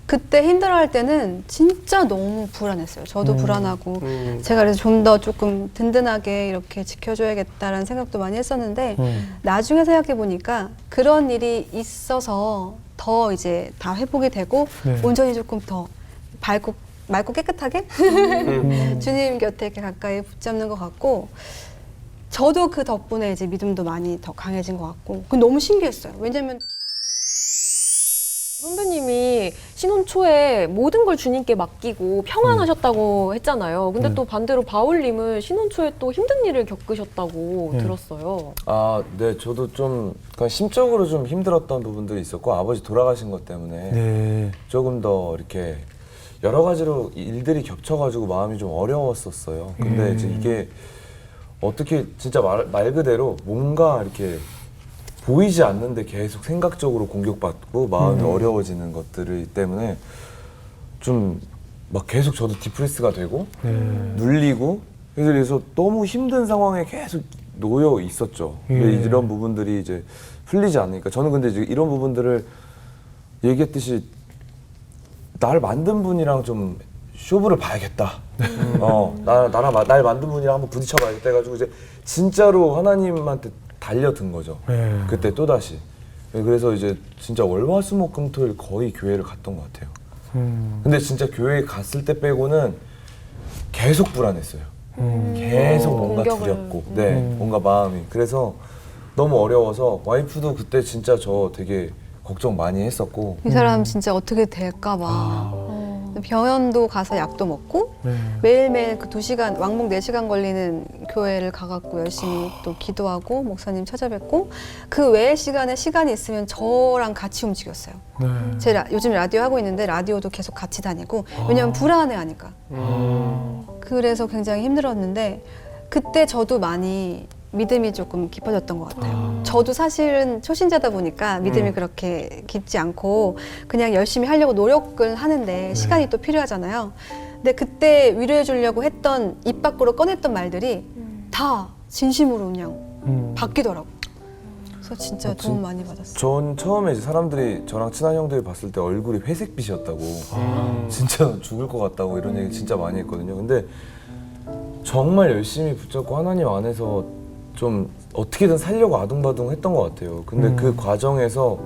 그때 힘들어할 때는 진짜 너무 불안했어요. 저도 불안하고 제가 그래서 좀 더 조금 든든하게 이렇게 지켜줘야겠다라는 생각도 많이 했었는데 나중에 생각해 보니까 그런 일이 있어서 더 이제 다 회복이 되고 온전히 조금 더 맑고 깨끗하게 주님 곁에 이렇게 가까이 붙잡는 것 같고 저도 그 덕분에 이제 믿음도 많이 더 강해진 것 같고 그건 너무 신기했어요. 왜냐면 선배님이 신혼 초에 모든 걸 주님께 맡기고 평안하셨다고 했잖아요. 근데 또 반대로 바울님은 신혼 초에 또 힘든 일을 겪으셨다고 들었어요. 아, 네, 저도 좀 그냥 심적으로 좀 힘들었던 부분들이 있었고 아버지 돌아가신 것 때문에 조금 더 이렇게 여러 가지로 일들이 겹쳐가지고 마음이 좀 어려웠었어요. 근데 이제 이게 어떻게 진짜 말 그대로 뭔가 이렇게 보이지 않는데 계속 생각적으로 공격받고 마음이 어려워지는 것들 때문에 좀 막 계속 저도 디프레스가 되고 눌리고 그래서 너무 힘든 상황에 계속 놓여 있었죠. 근데 이런 부분들이 이제 풀리지 않으니까 저는 근데 이제 이런 부분들을 얘기했듯이 날 만든 분이랑 좀 쇼부를 봐야겠다. 날 만든 분이랑 한번 부딪혀봐야겠다 해가지고 이제 진짜로 하나님한테 달려든 거죠. 그때 또다시. 그래서 이제 진짜 월화수목금토일 거의 교회를 갔던 것 같아요. 근데 진짜 교회 갔을 때 빼고는 계속 불안했어요. 계속 뭔가 두렵고, 뭔가 마음이. 그래서 너무 어려워서 와이프도 그때 진짜 저 되게 걱정 많이 했었고. 이 사람 진짜 어떻게 될까 봐. 병원도 가서 약도 먹고 매일매일 그 2시간, 왕복 4시간 걸리는 교회를 가갖고 열심히 또 기도하고 목사님 찾아뵙고 그 외의 시간이 있으면 저랑 같이 움직였어요. 요즘 라디오 하고 있는데 라디오도 계속 같이 다니고 왜냐면 불안해하니까. 그래서 굉장히 힘들었는데 그때 저도 많이 믿음이 조금 깊어졌던 것 같아요. 저도 사실은 초신자다 보니까 믿음이 그렇게 깊지 않고 그냥 열심히 하려고 노력을 하는데 시간이 또 필요하잖아요. 근데 그때 위로해 주려고 했던 입 밖으로 꺼냈던 말들이 다 진심으로 그냥 바뀌더라고. 그래서 진짜 도움 많이 받았어요. 전 처음에 이제 사람들이 저랑 친한 형들이 봤을 때 얼굴이 회색빛이었다고 진짜 죽을 것 같다고 이런 얘기 진짜 많이 했거든요. 근데 정말 열심히 붙잡고 하나님 안에서 좀 어떻게든 살려고 아둥바둥 했던 것 같아요. 근데 그 과정에서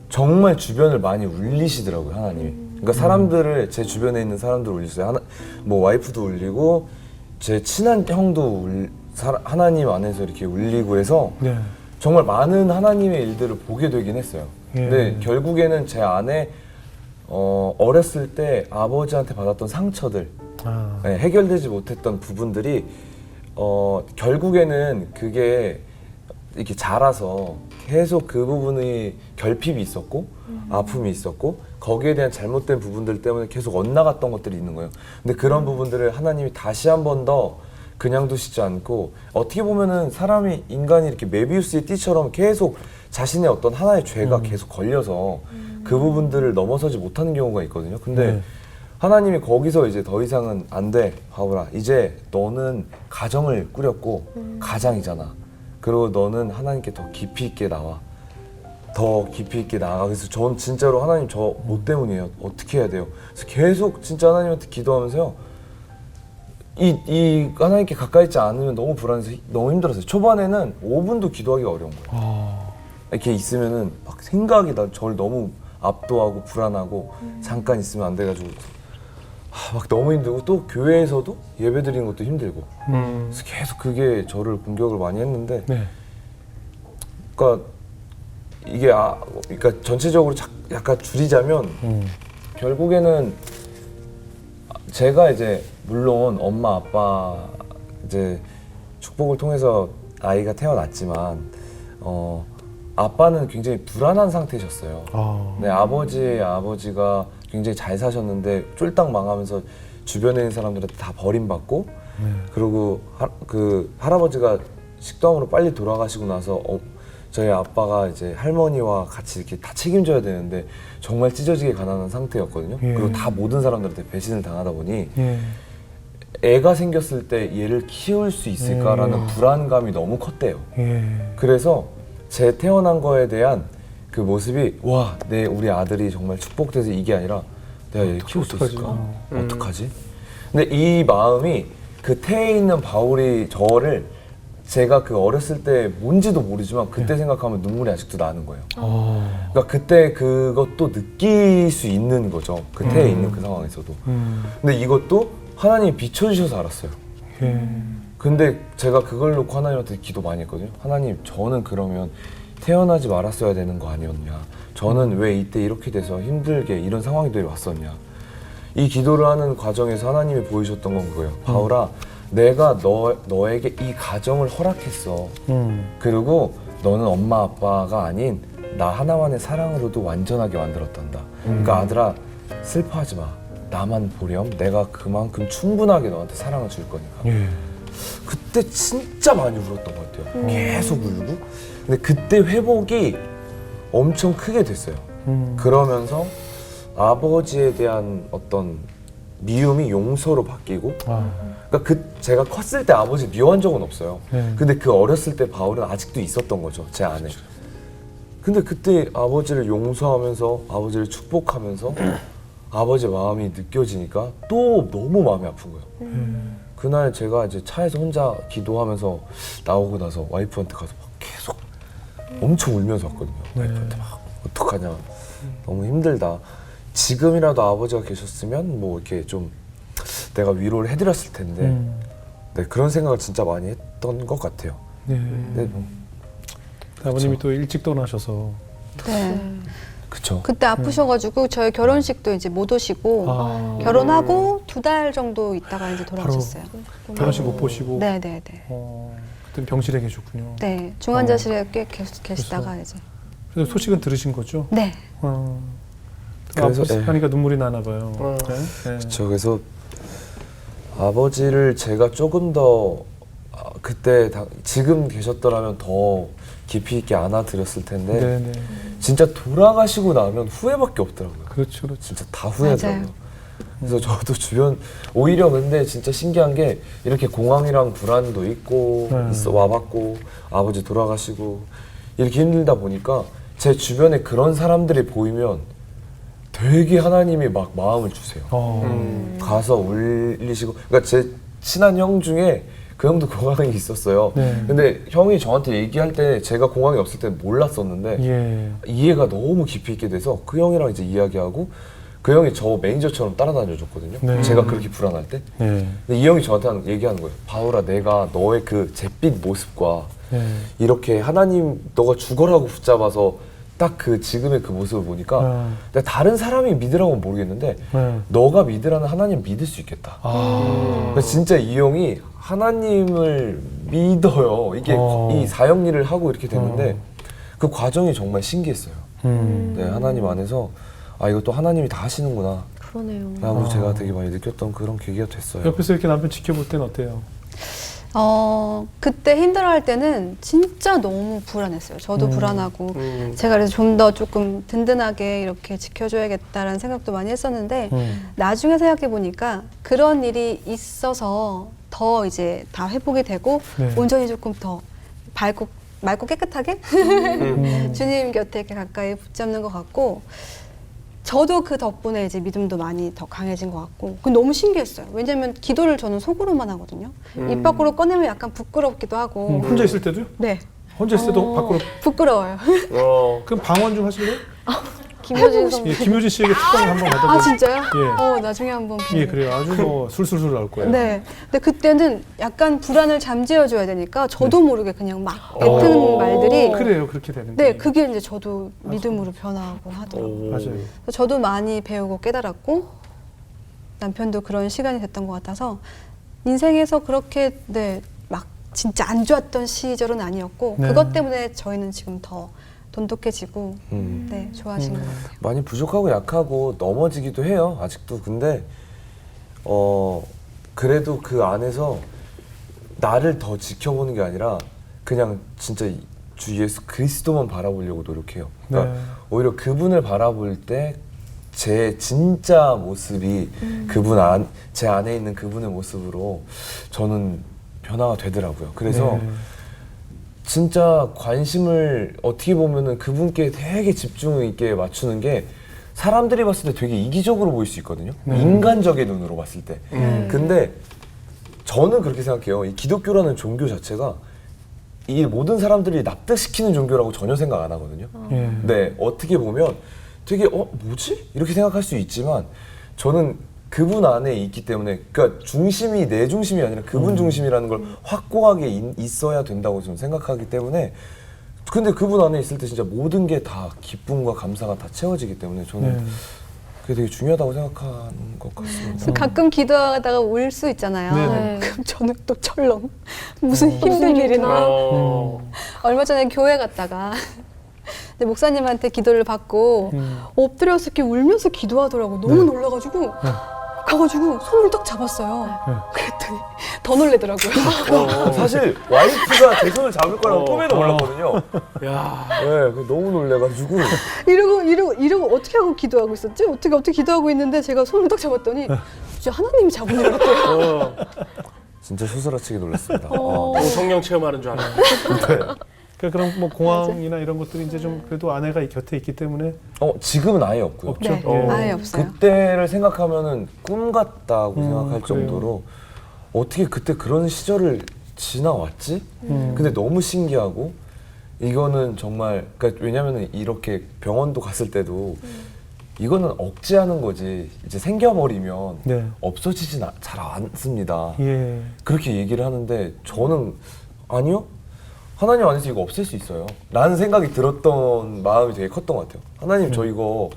정말 주변을 많이 울리시더라고요, 하나님이. 그러니까 사람들을, 제 주변에 있는 사람들을 울리셨어요. 뭐 와이프도 울리고, 제 친한 형도 하나님 안에서 이렇게 울리고 해서 정말 많은 하나님의 일들을 보게 되긴 했어요. 근데 결국에는 제 안에 어렸을 때 아버지한테 받았던 상처들, 해결되지 못했던 부분들이 결국에는 그게 이렇게 자라서 계속 그 부분이 결핍이 있었고 아픔이 있었고 거기에 대한 잘못된 부분들 때문에 계속 엇나갔던 것들이 있는 거예요. 근데 그런 부분들을 하나님이 다시 한 번 더 그냥 두시지 않고 어떻게 보면은 인간이 이렇게 메비우스의 띠처럼 계속 자신의 어떤 하나의 죄가 계속 걸려서 그 부분들을 넘어서지 못하는 경우가 있거든요. 근데 하나님이 거기서 이제 더 이상은 안 돼, 바울아. 이제 너는 가정을 꾸렸고 가장이잖아. 그리고 너는 하나님께 더 깊이 있게 나와. 더 깊이 있게 나아가. 그래서 전 진짜로 하나님 저 뭐 때문이에요? 어떻게 해야 돼요? 그래서 계속 진짜 하나님한테 기도하면서요. 이 하나님께 가까이 있지 않으면 너무 불안해서 너무 힘들었어요. 초반에는 5분도 기도하기가 어려운 거예요. 이렇게 있으면은 막 생각이 저를 너무 압도하고 불안하고 잠깐 있으면 안 돼가지고 막 너무 힘들고 또 교회에서도 예배 드리는 것도 힘들고 그래서 계속 그게 저를 공격을 많이 했는데 그러니까 이게 그러니까 전체적으로 약간 줄이자면 결국에는 제가 이제 물론 엄마 아빠 이제 축복을 통해서 아이가 태어났지만 아빠는 굉장히 불안한 상태셨어요. 네, 아버지가 굉장히 잘 사셨는데 쫄딱 망하면서 주변에 있는 사람들한테 다 버림받고 그리고 그 할아버지가 식도암으로 빨리 돌아가시고 나서 저희 아빠가 이제 할머니와 같이 이렇게 다 책임져야 되는데 정말 찢어지게 가난한 상태였거든요. 그리고 다 모든 사람들한테 배신을 당하다 보니 애가 생겼을 때 얘를 키울 수 있을까라는 불안감이 너무 컸대요. 그래서 제 태어난 거에 대한 그 그 모습이 와, 우리 아들이 정말 축복돼서 이게 아니라 내가 얘를 키울 수 있을까? 어떡하지? 근데 이 마음이 그 태에 있는 바울이 저를 제가 그 어렸을 때 뭔지도 모르지만 그때 생각하면 눈물이 아직도 나는 거예요. 그러니까 그때 그것도 느낄 수 있는 거죠. 그 태에 있는 그 상황에서도. 근데 이것도 하나님이 비춰주셔서 알았어요. 근데 제가 그걸 놓고 하나님한테 기도 많이 했거든요. 하나님, 저는 그러면 태어나지 말았어야 되는 거 아니었냐? 저는 왜 이때 이렇게 돼서 힘들게 이런 상황들이 왔었냐? 이 기도를 하는 과정에서 하나님이 보여주셨던 건 그거예요. 바울아, 내가 너에게 이 가정을 허락했어. 그리고 너는 엄마 아빠가 아닌 나 하나만의 사랑으로도 완전하게 만들었단다. 그러니까 아들아, 슬퍼하지 마. 나만 보렴. 내가 그만큼 충분하게 너한테 사랑을 줄 거니까. 그때 진짜 많이 울었던 것 같아요. 계속 울고. 근데 그때 회복이 엄청 크게 됐어요. 그러면서 아버지에 대한 어떤 미움이 용서로 바뀌고, 그러니까 제가 컸을 때 아버지 미워한 적은 없어요. 근데 그 어렸을 때 바울은 아직도 있었던 거죠, 제 안에. 근데 그때 아버지를 용서하면서 아버지를 축복하면서 아버지 마음이 느껴지니까 또 너무 마음이 아픈 거예요. 그날 제가 이제 차에서 혼자 기도하면서 나오고 나서 와이프한테 가서 막 계속 엄청 울면서 왔거든요. 와이프한테 막 어떡하냐, 너무 힘들다. 지금이라도 아버지가 계셨으면 뭐 이렇게 좀 내가 위로를 해드렸을 텐데, 네, 그런 생각을 진짜 많이 했던 것 같아요. 네. 아버님이 그쵸. 또 일찍 떠나셔서. 네. 그쵸. 그때 아프셔가지고 저희 결혼식도 이제 못 오시고 결혼하고 2달 정도 있다가 이제 돌아가셨어요. 결혼식 못 보시고. 네네네. 그때 병실에 계셨군요. 네, 중환자실에 꽤 계시다가 이제. 그래서 소식은 들으신 거죠? 네. 그래서 예. 하니까 눈물이 나나 봐요. 네? 그렇죠. 그래서 아버지를 제가 조금 더 그때 지금 계셨더라면 더 깊이 있게 안아드렸을 텐데, 네네. 진짜 돌아가시고 나면 후회밖에 없더라고요. 그렇죠, 그렇죠. 진짜 다 후회하더라고요. 맞아요. 그래서 저도 주변 오히려 근데 진짜 신기한 게 이렇게 공황이랑 불안도 있고 와봤고 아버지 돌아가시고 이렇게 힘들다 보니까 제 주변에 그런 사람들이 보이면 되게 하나님이 막 마음을 주세요. 가서 울리시고, 그러니까 제 친한 형 중에 그 형도 공황이 있었어요. 네. 근데 형이 저한테 얘기할 때 제가 공황이 없을 때는 몰랐었는데 이해가 너무 깊이 있게 돼서 그 형이랑 이제 이야기하고, 그 형이 저 매니저처럼 따라다녀 줬거든요. 네. 제가 그렇게 불안할 때. 근데 이 형이 저한테 얘기하는 거예요. 바울아, 내가 너의 그 잿빛 모습과 이렇게 하나님 너가 죽어라고 붙잡아서 딱 그 지금의 그 모습을 보니까 내가 다른 사람이 믿으라고는 모르겠는데 너가 믿으라는 하나님 믿을 수 있겠다. 그래서 진짜 이 형이 하나님을 믿어요. 이게 이 사형리를 하고 이렇게 됐는데 그 과정이 정말 신기했어요. 네, 하나님 안에서 이것도 하나님이 다 하시는구나 그러네요. 라고 제가 되게 많이 느꼈던 그런 계기가 됐어요. 옆에서 이렇게 남편 지켜볼 때는 어때요? 그때 힘들어할 때는 진짜 너무 불안했어요. 저도 불안하고 제가 그래서 좀 더 조금 든든하게 이렇게 지켜줘야겠다라는 생각도 많이 했었는데 나중에 생각해 보니까 그런 일이 있어서 더 이제 다 회복이 되고 온전히 조금 더 맑고 깨끗하게 주님 곁에 이렇게 가까이 붙잡는 것 같고, 저도 그 덕분에 이제 믿음도 많이 더 강해진 것 같고, 그 너무 신기했어요. 왜냐면 기도를 저는 속으로만 하거든요. 입 밖으로 꺼내면 약간 부끄럽기도 하고. 혼자 있을 때도요? 네, 혼자 있을 때도 밖으로. 부끄러워요. 그럼 방언 좀 하실래요? 김효진 선배. 김효진 씨에게 특강을 한번 받아보세요. 아 진짜요? 예. 나중에 한번. 예, 그래요. 아주 뭐 술술술 나올 거예요. 네. 근데 그때는 약간 불안을 잠재워줘야 되니까 저도 모르게 그냥 막 뱉은 말들이. 그래요, 그렇게 되는데. 네, 그게 이제 저도 믿음으로 변화하고 하더라고요. 맞아요. 그래서 저도 많이 배우고 깨달았고 남편도 그런 시간이 됐던 것 같아서 인생에서 그렇게 막 진짜 안 좋았던 시절은 아니었고 그것 때문에 저희는 지금 더 돈독해지고 좋아진 것 같아요. 많이 부족하고 약하고 넘어지기도 해요, 아직도. 근데 그래도 그 안에서 나를 더 지켜보는 게 아니라 그냥 진짜 주 예수 그리스도만 바라보려고 노력해요. 그러니까 오히려 그분을 바라볼 때 제 진짜 모습이 제 안에 있는 그분의 모습으로 저는 변화가 되더라고요. 그래서 진짜 관심을 어떻게 보면은 그분께 되게 집중 있게 맞추는 게 사람들이 봤을 때 되게 이기적으로 보일 수 있거든요. 인간적인 눈으로 봤을 때. 근데 저는 그렇게 생각해요. 이 기독교라는 종교 자체가 이 모든 사람들이 납득시키는 종교라고 전혀 생각 안 하거든요. 네, 어떻게 보면 되게 뭐지? 이렇게 생각할 수 있지만 저는 그분 안에 있기 때문에 그러니까 중심이 내 중심이 아니라 그분 중심이라는 걸 확고하게 있어야 된다고 저는 생각하기 때문에 근데 그분 안에 있을 때 진짜 모든 게 다 기쁨과 감사가 다 채워지기 때문에 저는 그게 되게 중요하다고 생각하는 것 같습니다. 가끔 기도하다가 울 수 있잖아요. 네. 그럼 저는 또 철렁 무슨 힘든 일이나 얼마 전에 교회 갔다가 근데 목사님한테 기도를 받고 엎드려서 이렇게 울면서 기도하더라고. 너무 놀라가지고 가가지고 손을 딱 잡았어요. 그랬더니 더 놀래더라고요. 사실 와이프가 제 손을 잡을 거라고 꿈에도 몰랐거든요. 야. 네, 너무 놀래가지고 이러고 어떻게 하고 기도하고 있었지? 어떻게 기도하고 있는데 제가 손을 딱 잡았더니 진짜 하나님이 잡은 줄 알았대요. 진짜 소스라치게 놀랐습니다. 성령 체험하는 줄 알아요. 그러니까 그럼 뭐 공황이나 이런 것들이 이제 좀 그래도 아내가 곁에 있기 때문에 지금은 아예 없고요. 없죠. 네, 아예 없어요. 그때를 생각하면은 꿈 같다고 생각할 그래요. 정도로 어떻게 그때 그런 시절을 지나왔지? 근데 너무 신기하고 이거는 정말 그러니까 왜냐면은 이렇게 병원도 갔을 때도 이거는 억제하는 거지 이제 생겨버리면 네. 없어지진 잘 않습니다. 예. 그렇게 얘기를 하는데 저는 아니요. 하나님 안에서 이거 없앨 수 있어요. 라는 생각이 들었던 마음이 되게 컸던 것 같아요. 하나님 저 이거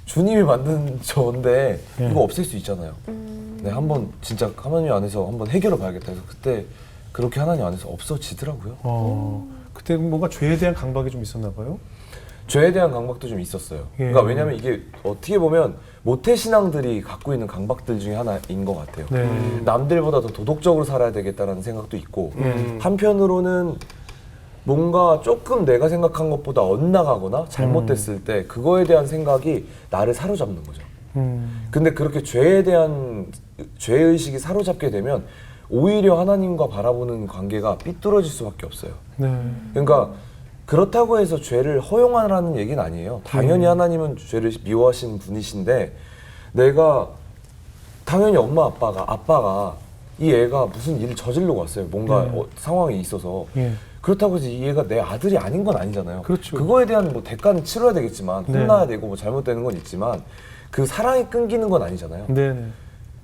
주님이 만든 저인데 이거 없앨 수 있잖아요. 네, 한번 진짜 하나님 안에서 한번 해결해 봐야겠다. 그래서 그때 그렇게 하나님 안에서 없어지더라고요. 그때 뭔가 죄에 대한 강박이 좀 있었나 봐요. 죄에 대한 강박도 좀 있었어요. 예. 그러니까 왜냐면 이게 어떻게 보면 모태신앙들이 갖고 있는 강박들 중에 하나인 것 같아요. 네. 남들보다 더 도덕적으로 살아야 되겠다는 생각도 있고 한편으로는 뭔가 조금 내가 생각한 것보다 엇나가거나 잘못됐을 때 그거에 대한 생각이 나를 사로잡는 거죠. 근데 그렇게 죄에 대한 죄의식이 사로잡게 되면 오히려 하나님과 바라보는 관계가 삐뚤어질 수밖에 없어요. 네. 그러니까 그렇다고 해서 죄를 허용하라는 얘기는 아니에요. 당연히 하나님은 죄를 미워하시는 분이신데 내가 당연히 엄마 아빠가 이 애가 무슨 일을 저지르고 왔어요. 뭔가 상황이 있어서 예. 그렇다고 해서 이 애가 내 아들이 아닌 건 아니잖아요. 그렇죠. 그거에 대한 뭐 대가는 치러야 되겠지만 네. 혼나야 되고 뭐 잘못되는 건 있지만 그 사랑이 끊기는 건 아니잖아요. 네.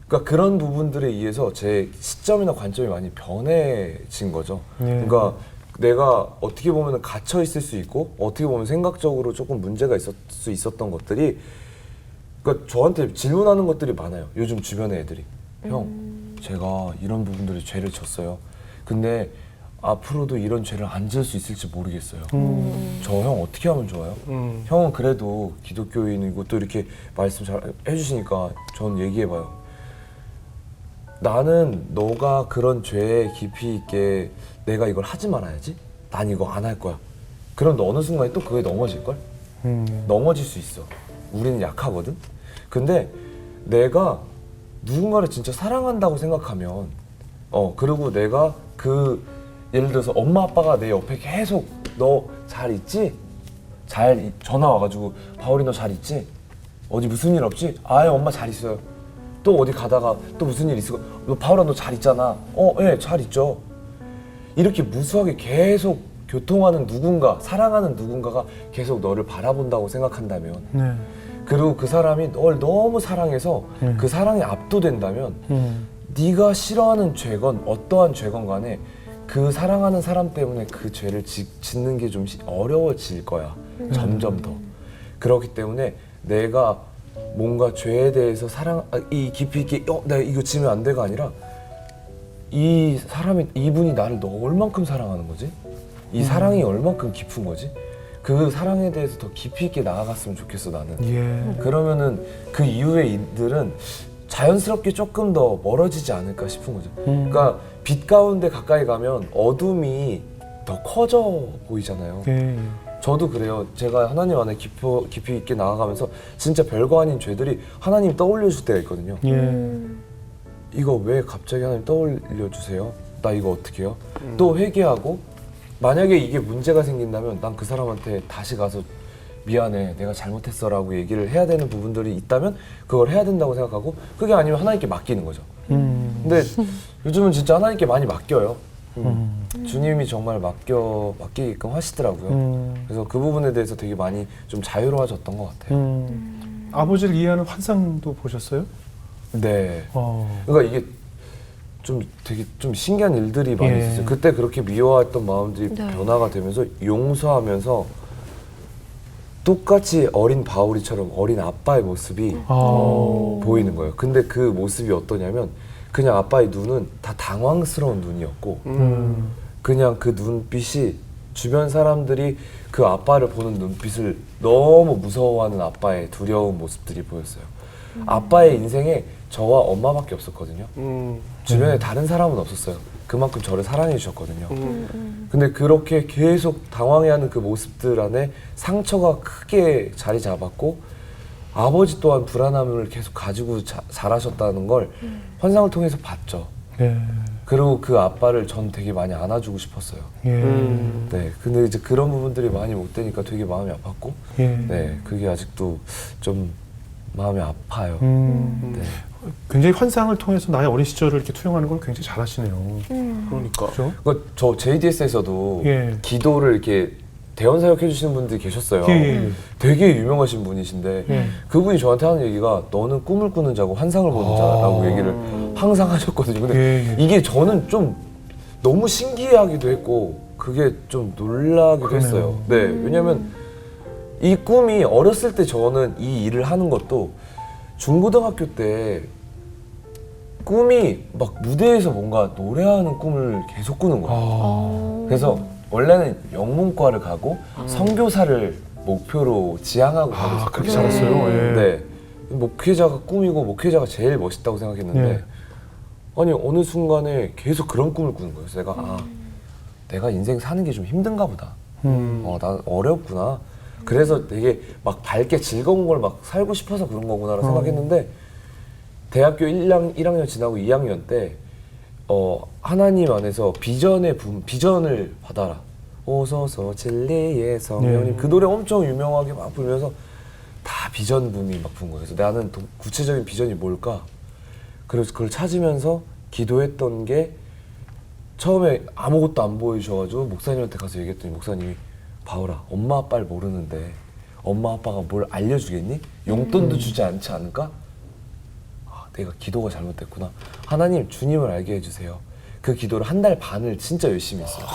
그러니까 그런 부분들에 의해서 제 시점이나 관점이 많이 변해진 거죠. 네. 그러니까 내가 어떻게 보면 갇혀 있을 수 있고 어떻게 보면 생각적으로 조금 문제가 있을 수 있었던 것들이 그러니까 저한테 질문하는 것들이 많아요. 요즘 주변의 애들이 형 제가 이런 부분들에 죄를 졌어요. 근데 앞으로도 이런 죄를 안 지을 수 있을지 모르겠어요. 저 형 어떻게 하면 좋아요? 형은 그래도 기독교인이고 또 이렇게 말씀 잘 해주시니까 전 얘기해봐요. 나는 너가 그런 죄에 깊이 있게 내가 이걸 하지 말아야지? 난 이거 안 할 거야. 그럼 너 어느 순간에 또 그거에 넘어질걸? 넘어질 수 있어. 우리는 약하거든? 근데 내가 누군가를 진짜 사랑한다고 생각하면 그리고 내가 예를 들어서 엄마 아빠가 내 옆에 계속 너 잘 있지? 전화 와가지고 바울이 너 잘 있지? 어디 무슨 일 없지? 아예 엄마 잘 있어요. 또 어디 가다가 또 무슨 일 있어? 너 바울아 너 잘 있잖아. 예, 잘 있죠. 이렇게 무수하게 계속 교통하는 누군가, 사랑하는 누군가가 계속 너를 바라본다고 생각한다면 네. 그리고 그 사람이 널 너무 사랑해서 그 사랑에 압도된다면 네가 싫어하는 죄건 어떠한 죄건 간에 그 사랑하는 사람 때문에 그 죄를 짓는 게 좀 어려워질 거야. 점점 더. 그렇기 때문에 내가 뭔가 죄에 대해서 이 깊이 있게 내가 이거 지면 안 돼가 아니라 이분이 나를 얼만큼 사랑하는 거지? 이 사랑이 얼만큼 깊은 거지? 그 사랑에 대해서 더 깊이 있게 나아갔으면 좋겠어 나는. 예. 그러면은 그 이후에 이들은 자연스럽게 조금 더 멀어지지 않을까 싶은 거죠. 그러니까 빛 가운데 가까이 가면 어둠이 더 커져 보이잖아요. 예. 저도 그래요. 제가 하나님 안에 깊이 있게 나아가면서 진짜 별거 아닌 죄들이 하나님 떠올려 줄 때가 있거든요. 예. 이거 왜 갑자기 하나님 떠올려 주세요? 나 이거 어떻게 해요? 또 회개하고 만약에 이게 문제가 생긴다면 난 그 사람한테 다시 가서 미안해, 내가 잘못했어라고 얘기를 해야 되는 부분들이 있다면 그걸 해야 된다고 생각하고, 그게 아니면 하나님께 맡기는 거죠. 근데 요즘은 진짜 하나님께 많이 맡겨요. 주님이 정말 맡기게끔 하시더라고요. 그래서 그 부분에 대해서 되게 많이 좀 자유로워졌던 것 같아요. 아버지를 이해하는 환상도 보셨어요? 네. 그러니까 이게 좀 되게 좀 신기한 일들이 많이 있었어요. 그때 그렇게 미워했던 마음들이 네. 변화가 되면서 용서하면서 똑같이 어린 바울이처럼 어린 아빠의 모습이 보이는 거예요. 근데 그 모습이 어떠냐면 그냥 아빠의 눈은 다 당황스러운 눈이었고 그냥 그 눈빛이 주변 사람들이 그 아빠를 보는 눈빛을 너무 무서워하는 아빠의 두려운 모습들이 보였어요. 아빠의 인생에 저와 엄마밖에 없었거든요. 주변에 다른 사람은 없었어요. 그만큼 저를 사랑해 주셨거든요. 근데 그렇게 계속 당황해하는 그 모습들 안에 상처가 크게 자리 잡았고 아버지 또한 불안함을 계속 가지고 자라셨다는 걸 환상을 통해서 봤죠. 그리고 그 아빠를 전 되게 많이 안아주고 싶었어요. 네, 근데 이제 그런 부분들이 많이 못 되니까 되게 마음이 아팠고, 네, 그게 아직도 좀 마음이 아파요. 네. 굉장히 환상을 통해서 나의 어린 시절을 이렇게 투영하는 걸 굉장히 잘하시네요. 그러니까. 그렇죠? 그러니까 저 JDS에서도 기도를 이렇게 대원 사역 해주시는 분들이 계셨어요. 되게 유명하신 분이신데 그분이 저한테 하는 얘기가 너는 꿈을 꾸는 자고 환상을 보는 자라고 얘기를 항상 하셨거든요. 근데 이게 저는 좀 너무 신기하기도 했고 그게 좀 놀라기도 했어요. 네, 왜냐면 이 꿈이 어렸을 때 저는 이 일을 하는 것도 중고등학교 때 꿈이 막 무대에서 뭔가 노래하는 꿈을 계속 꾸는 거예요. 그래서 원래는 영문과를 가고 선교사를 목표로 지향하고 가고 있었거든요. 그렇게 잘했어요. 네, 목회자가 꿈이고 목회자가 제일 멋있다고 생각했는데 아니 어느 순간에 계속 그런 꿈을 꾸는 거예요. 그래서 내가 내가 인생 사는 게 좀 힘든가 보다. 난 어렵구나. 그래서 되게 막 밝게 즐거운 걸 막 살고 싶어서 그런 거구나라고 생각했는데 대학교 1학년 지나고 2학년 때 하나님 안에서 비전을 받아라. 오소서 진리의 성령님 그 노래 엄청 유명하게 막 부르면서 다 비전 붐이 막 부은 거예요. 그래서 나는 구체적인 비전이 뭘까? 그래서 그걸 찾으면서 기도했던 게 처음에 아무것도 안 보여주셔가지고 목사님한테 가서 얘기했더니 목사님이 바울아, 엄마 아빠를 모르는데 엄마 아빠가 뭘 알려주겠니? 용돈도 주지 않지 않을까? 내가 기도가 잘못됐구나. 하나님, 주님을 알게 해주세요. 그 기도를 1달 반을 진짜 열심히 했어요.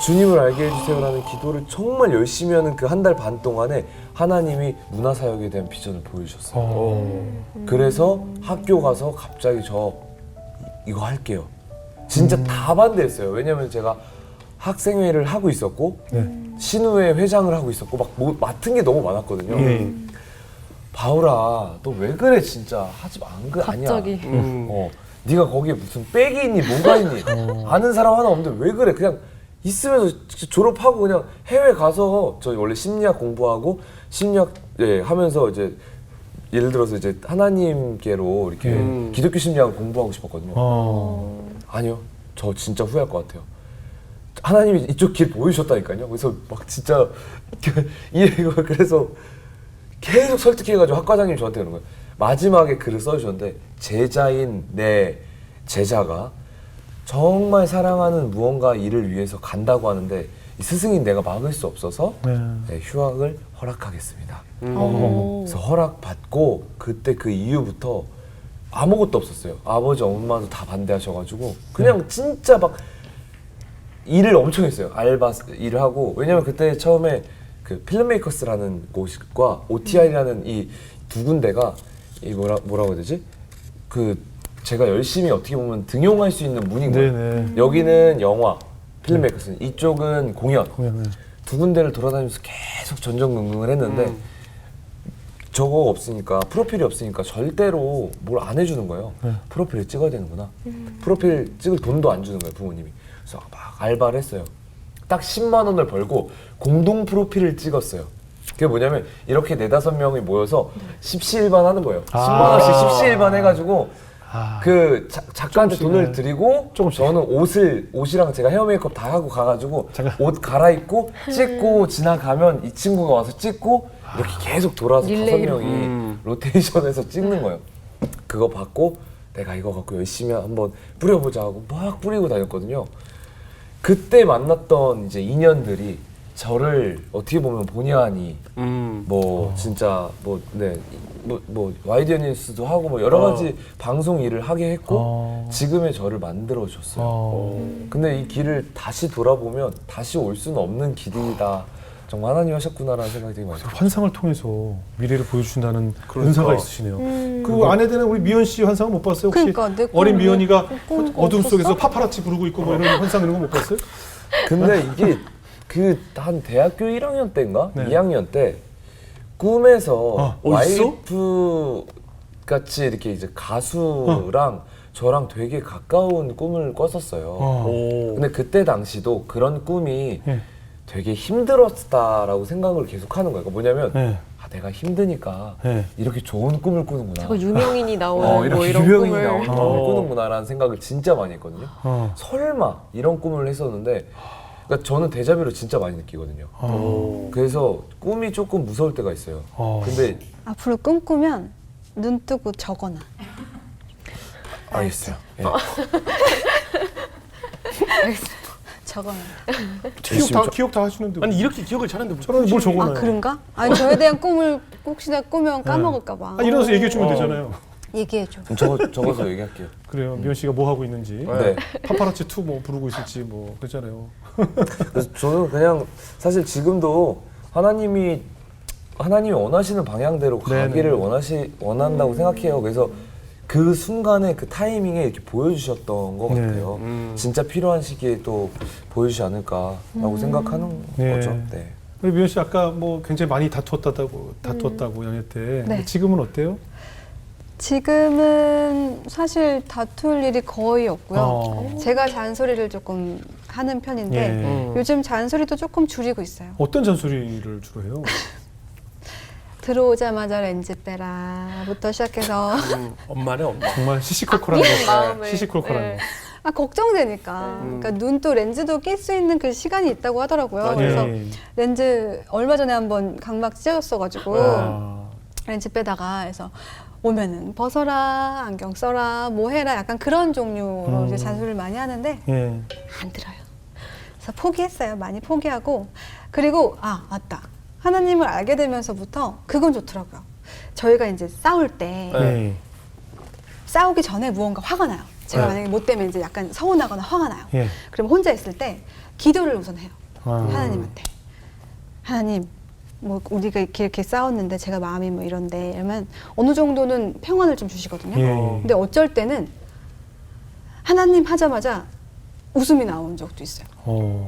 주님을 알게 해주세요라는 기도를 정말 열심히 하는 그 1달 반 동안에 하나님이 문화사역에 대한 비전을 보여주셨어요. 그래서 학교 가서 갑자기 저 이거 할게요. 진짜 다 반대했어요. 왜냐면 제가 학생회를 하고 있었고 신우회 회장을 하고 있었고 막 맡은 게 너무 많았거든요. 바울아, 너 왜 그래 진짜 하지 마. 안 그래 아니야. 갑자기. 네가 거기에 무슨 백이 있니 뭐가 있니 아는 사람 하나 없는데 왜 그래. 그냥 있으면서 졸업하고 그냥 해외 가서 저 원래 심리학 공부하고 심리학 하면서 이제 예를 들어서 이제 하나님께로 이렇게 기독교 심리학을 공부하고 싶었거든요. 아니요, 저 진짜 후회할 것 같아요. 하나님이 이쪽 길 보여주셨다니까요. 그래서 막 진짜 그래서 계속 설득해가지고 학과장님이 저한테 그러는 거예요. 마지막에 글을 써주셨는데 제자인 내 제자가 정말 사랑하는 무언가 일을 위해서 간다고 하는데 이 스승인 내가 막을 수 없어서 휴학을 허락하겠습니다. 그래서 허락받고 그때 그 이후부터 아무것도 없었어요. 아버지 엄마도 다 반대하셔가지고 그냥 진짜 막 일을 엄청 했어요. 알바 일을 하고. 왜냐면 그때 처음에 그 필름메이커스라는 곳과 OTI라는 이 두 군데가 이 뭐라고 해야 되지? 그 제가 열심히 어떻게 보면 등용할 수 있는 문인 거예요. 여기는 영화, 필름메이커스, 이쪽은 공연. 두 군데를 돌아다니면서 계속 전전긍긍을 했는데 저거 없으니까, 프로필이 없으니까 절대로 뭘 안 해주는 거예요. 프로필을 찍어야 되는구나. 프로필 찍을 돈도 안 주는 거예요, 부모님이. 그래서 막 알바를 했어요. 딱 10만 원을 벌고 공동 프로필을 찍었어요. 그게 뭐냐면 이렇게 4-5명이 모여서 십시일반 하는 거예요. 10만 원씩 십시일반 해가지고 그 작가한테 조금씩, 돈을 네. 드리고 조금씩. 저는 옷이랑 제가 헤어 메이크업 다 하고 가가지고 잠깐. 옷 갈아입고 찍고 지나가면 이 친구가 와서 찍고 이렇게 계속 돌아서 릴레이로. 5명이 로테이션해서 찍는 거예요. 그거 받고 내가 이거 갖고 열심히 한번 뿌려보자 하고 막 뿌리고 다녔거든요. 그때 만났던 이제 인연들이 저를 어떻게 보면 본의 아니 뭐 진짜 뭐 YDN 뉴스도 하고 뭐 여러 가지 방송 일을 하게 했고 지금의 저를 만들어 줬어요. 근데 이 길을 다시 돌아보면 다시 올 수는 없는 길이다. 정말 하나님 하셨구나라는 생각이 되게 많이 들어요. 환상을 통해서 미래를 보여주신다는 그러니까. 은사가 있으시네요. 그 안에 드는 우리 미연 씨 환상은 못 봤어요? 혹시 그러니까 내 어린 꿈을 미연이가 꾼거 어둠 속에서 없었어? 파파라치 부르고 있고 뭐 이런 환상 이런 거 못 봤어요? 근데 이게 그 한 대학교 1학년 때인가? 네. 2학년 때 꿈에서 있어? 와이프 같이 이렇게 이제 가수랑 저랑 되게 가까운 꿈을 꿨었어요. 오. 근데 그때 당시도 그런 꿈이 예. 되게 힘들었다라고 생각을 계속 하는 거예요. 그러니까 뭐냐면 예. 아, 내가 힘드니까 예. 이렇게 좋은 꿈을 꾸는구나. 저거 유명인이 나오는 뭐 이렇게 이런 유명인이 꿈을 나오는 꿈을 꾸는구나라는 생각을 진짜 많이 했거든요. 어. 설마 이런 꿈을 했었는데 그러니까 저는 데자뷰를 진짜 많이 느끼거든요. 그래서 꿈이 조금 무서울 때가 있어요. 근데 앞으로 꿈꾸면 눈 뜨고 적어놔. 알겠어요. 예. 적어놔. 기억 다 하시는데 아니 이렇게 기억을 잘하는데 저는 뭘 적어놔요? 아 그런가? 아니 저에 대한 꿈을 혹시나 꾸면 까먹을까 봐. 일어나서 얘기해 주면 되잖아요. 얘기해줘. 그럼 적어서 얘기할게요. 그래요. 미연 씨가 뭐 하고 있는지. 네. 파파라치 2 뭐 부르고 있을지 뭐 그렇잖아요. 그래서 저는 그냥 사실 지금도 하나님이 원하시는 방향대로 가기를 원한다고 생각해요. 그래서 그 순간에 그 타이밍에 이렇게 보여주셨던 것 네. 같아요. 진짜 필요한 시기에 또 보여주지 않을까라고 생각하는 네. 거죠. 네. 우리 미연 씨 아까 뭐 굉장히 많이 다투었다고 연애 때. 네. 지금은 어때요? 지금은 사실 다툴 일이 거의 없고요. 어. 제가 잔소리를 조금 하는 편인데 예. 요즘 잔소리도 조금 줄이고 있어요. 어떤 잔소리를 주로 해요? 들어오자마자 렌즈 빼라부터 시작해서 엄마네 엄마. 정말 시시콜콜한 거. 마음을. 시시콜콜한 네. 거. 아 걱정되니까. 그러니까 눈도 렌즈도 낄 수 있는 그 시간이 있다고 하더라고요. 맞아요. 그래서 예. 렌즈 얼마 전에 한번 각막 찢었어가지고 아. 렌즈 빼다가 해서 오면은 벗어라, 안경 써라, 뭐 해라, 약간 그런 종류로 이제 잔소리를 많이 하는데 예. 안 들어요. 그래서 포기했어요. 많이 포기하고 그리고 아 맞다. 하나님을 알게 되면서부터 그건 좋더라고요. 저희가 이제 싸울 때 예. 싸우기 전에 무언가 화가 나요. 제가 네. 만약에 못 되면 이제 약간 서운하거나 화가 나요. 예. 그럼 혼자 있을 때 기도를 우선 해요. 아. 하나님한테. 하나님, 뭐 우리가 이렇게 싸웠는데 제가 마음이 뭐 이런데 이러면 어느 정도는 평안을 좀 주시거든요. 예. 근데 어쩔 때는 하나님 하자마자 웃음이 나온 적도 있어요.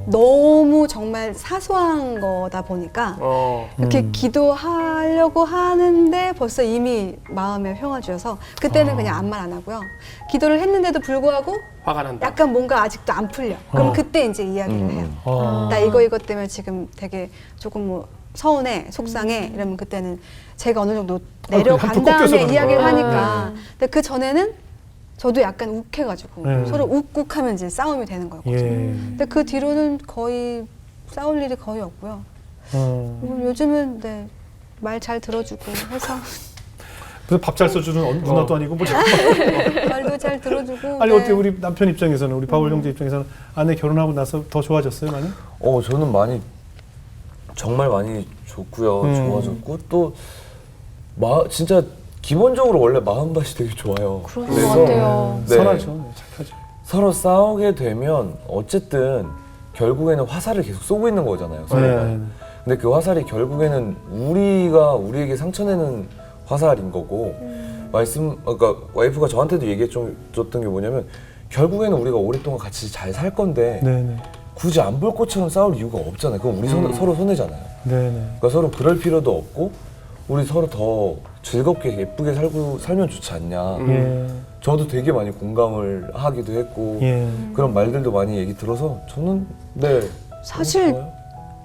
너무 정말 사소한 거다 보니까 이렇게 기도하려고 하는데 벌써 이미 마음에 평화 주셔서 그때는 그냥 아무 말 안 하고요. 기도를 했는데도 불구하고 화가 난다. 약간 뭔가 아직도 안 풀려. 그럼 그때 이제 이야기를 해요. 나 이거 때문에 지금 되게 조금 뭐 서운해, 속상해 이러면 그때는 제가 어느 정도 내려간 한쪽 꺾여서 다음에 가는 이야기를 거야. 하니까 근데 그 전에는 저도 약간 욱해가지고 네. 서로 욱욱하면 이제 싸움이 되는 거였거든요. 예. 근데 그 뒤로는 거의 싸울 일이 거의 없고요. 요즘은 네, 말 잘 들어주고 해서 그래서 밥 잘 써주는 누나도 아니고 뭐 말도 잘 들어주고. 아니 네. 어때 우리 남편 입장에서는 우리 바울 형제 입장에서는 아내 결혼하고 나서 더 좋아졌어요 많이? 저는 정말 많이 좋고요. 좋아졌고 또 진짜 기본적으로 원래 마음밭이 되게 좋아요. 그런 것 같아요. 네. 선하죠, 네, 착하죠. 서로 싸우게 되면 어쨌든 결국에는 화살을 계속 쏘고 있는 거잖아요. 서로가. 네. 근데 그 화살이 결국에는 우리에게 상처내는 화살인 거고 그러니까 와이프가 저한테도 얘기해 줬던 게 뭐냐면 결국에는 우리가 오랫동안 같이 잘 살 건데 네네. 굳이 안 볼 것처럼 싸울 이유가 없잖아요. 그럼 우리 서로 손해잖아요. 네네. 그러니까 서로 그럴 필요도 없고 우리 서로 더 즐겁게 예쁘게 살면 좋지 않냐. 예. 저도 되게 많이 공감을 하기도 했고 예. 그런 말들도 많이 얘기 들어서 저는 네 사실 좋아요.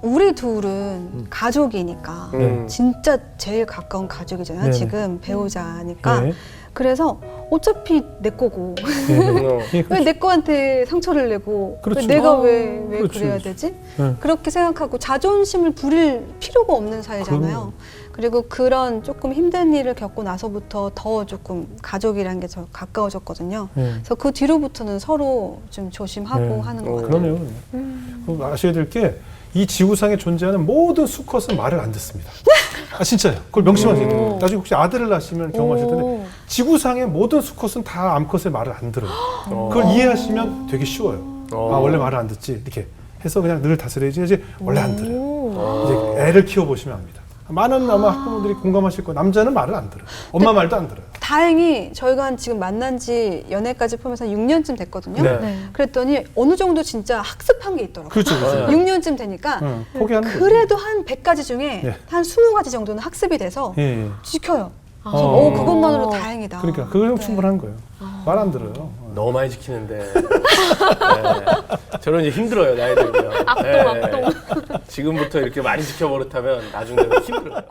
우리 둘은 가족이니까 진짜 제일 가까운 가족이잖아요. 네네. 지금 배우자니까. 네. 그래서 어차피 내 거고 예, 왜 내 거한테 상처를 내고 왜 그렇죠. 내가 왜 그렇죠, 그래야 그렇죠. 되지? 네. 그렇게 생각하고 자존심을 부릴 필요가 없는 사이잖아요. 그럼요. 그리고 그런 조금 힘든 일을 겪고 나서부터 더 조금 가족이라는 게 더 가까워졌거든요. 네. 그래서 그 뒤로부터는 서로 좀 조심하고 네. 하는 것 같아요. 그럼요. 그리고 아셔야 될 게 이 지구상에 존재하는 모든 수컷은 말을 안 듣습니다. 아 진짜요. 그걸 명심하셔야 돼요. 나중에 혹시 아들을 낳으시면 경험하실 텐데 지구상의 모든 수컷은 다 암컷의 말을 안 들어요. 그걸 이해하시면 되게 쉬워요. 아 원래 말을 안 듣지 이렇게 해서 그냥 늘 다스려야지 이제 원래 안 들어요. 이제 애를 키워보시면 압니다. 많은 아마 학부모들이 공감하실 거예요. 남자는 말을 안 들어요. 엄마 말도 안 들어요. 다행히 저희가 한 지금 만난 지 연애까지 포함해서 6년쯤 됐거든요. 네. 그랬더니 어느 정도 진짜 학습한 게 있더라고요. 그렇죠. 그렇죠. 6년쯤 되니까 포기하는 거죠. 그래도 한 100가지 중에 네. 한 20가지 정도는 학습이 돼서 예, 예. 지켜요. 그래서 어. 그것만으로 다행이다. 그러니까 그거면 네. 충분한 거예요. 말 안 들어요. 너무 많이 지키는데. 네. 저는 이제 힘들어요, 나이 들면. 악동. 지금부터 이렇게 많이 지켜버릇하면 나중에 되면 힘들어요.